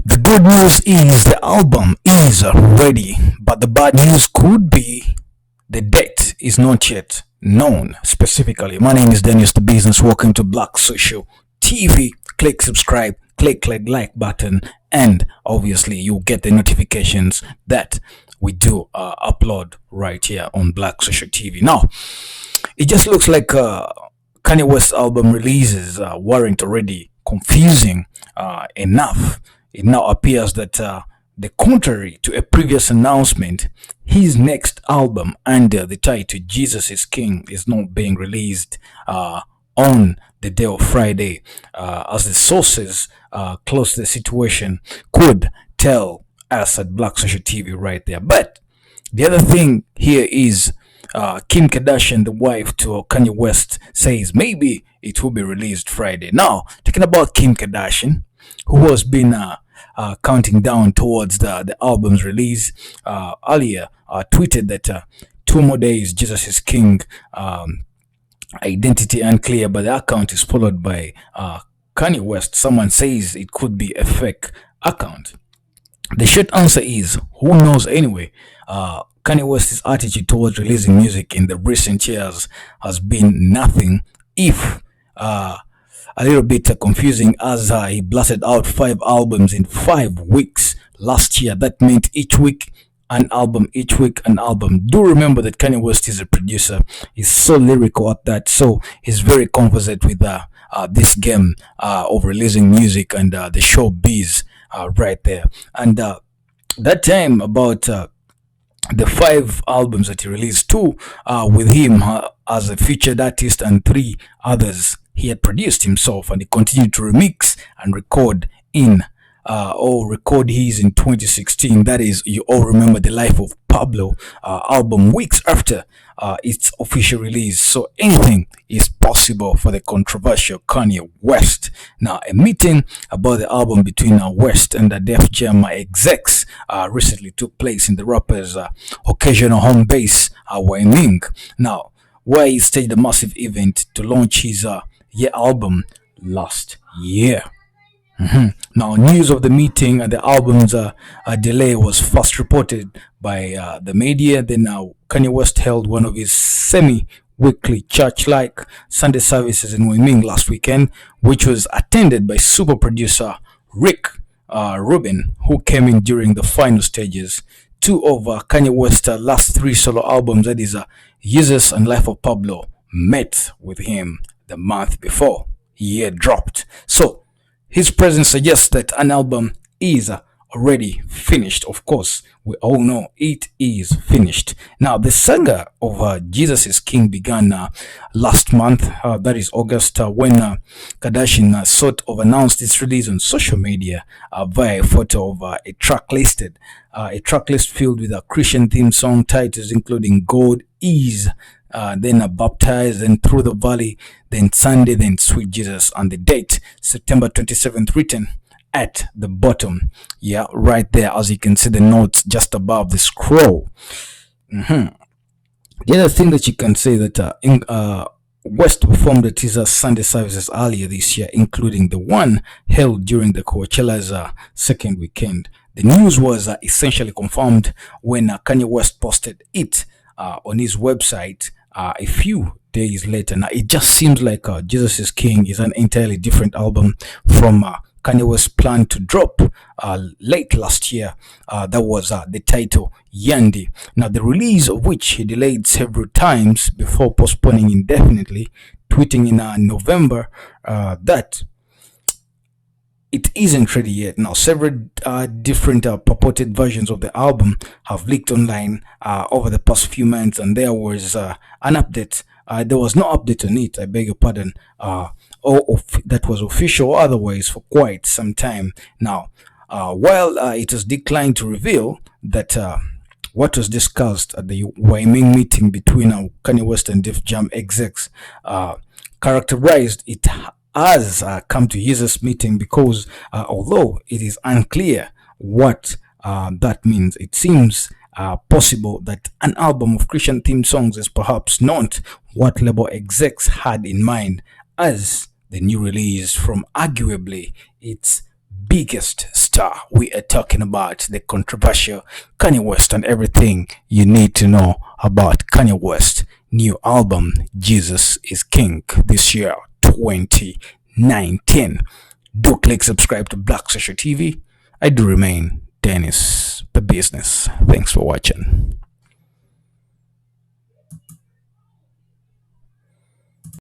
The good news is the album is ready, but the bad news could be the date is not yet known specifically. My name is Dennis the Business. Welcome to Black Social TV. Click subscribe, click like button, and obviously you'll get the notifications that we do upload right here on Black Social TV. Now, it just looks like Kanye West album releases weren't already confusing enough. It now appears that the contrary to a previous announcement, his next album under the title Jesus is King is not being released on the day of Friday, as the sources close to the situation could tell us at Black Social TV right there. But the other thing here is Kim Kardashian, the wife to Kanye West, says maybe it will be released Friday. Now, talking about Kim Kardashian, who has been counting down towards the album's release, earlier tweeted that 2 more days, Jesus is King, identity unclear, but the account is followed by Kanye West. Someone says it could be a fake account. The short answer is, who knows anyway? Kanye West's attitude towards releasing music in the recent years has been nothing if a little bit confusing, as he blasted out 5 albums in 5 weeks last year. That meant each week an album, each week an album. Do remember that Kanye West is a producer. He's so lyrical at that, so he's very conversant with this game of releasing music and the showbiz right there. And that time about the 5 albums that he released, 2 with him as a featured artist and 3 others he had produced himself, and he continued to remix and record in record his in 2016. That is, you all remember the Life of Pablo album weeks after its official release. So anything is possible for the controversial Kanye West. Now, a meeting about the album between West and the Def Jam execs recently took place in the rapper's occasional home base, Wyoming. Now, where he staged a massive event to launch his album last year. Now, news of the meeting and the album's delay was first reported by the media. Then Kanye West held one of his semi-weekly church-like Sunday services in Wyoming last weekend, which was attended by super producer Rick Rubin, who came in during the final stages. 2 of Kanye West's last 3 solo albums, that is Jesus and Life of Pablo, met with him the month before he had dropped. So his presence suggests that an album is already finished. Of course, we all know it is finished. Now, the saga of Jesus is King began last month, that is August, when Kardashian sort of announced its release on social media via a photo of a track listed. A track list filled with Christian theme song titles including God Is, then Baptized, then Through the Valley, then Sunday, then Sweet Jesus, and the date September 27th written at the bottom. Yeah, right there, as you can see the notes just above the scroll. The other thing that you can say that West performed at his Sunday services earlier this year, including the one held during the Coachella's second weekend. The news was essentially confirmed when Kanye West posted it on his website a few days later. Now, it just seems like Jesus is King is an entirely different album from Kanye West's plan to drop late last year. That was the title Yandi. Now, the release of which he delayed several times before postponing indefinitely, tweeting in November that it isn't ready yet. Now, several different purported versions of the album have leaked online over the past few months, and there was an update. There was no update on it, I beg your pardon, that was official or otherwise for quite some time now. While it was declined to reveal that what was discussed at the Wyoming meeting between Kanye West and Def Jam execs characterized it has come to Jesus meeting, because although it is unclear what that means, it seems possible that an album of Christian themed songs is perhaps not what label execs had in mind as the new release from arguably its biggest star. We are talking about the controversial Kanye West and everything you need to know about Kanye West new album Jesus is King this year 2019. Do click subscribe to Black Social TV. I do remain Dennis the Business. Thanks for watching.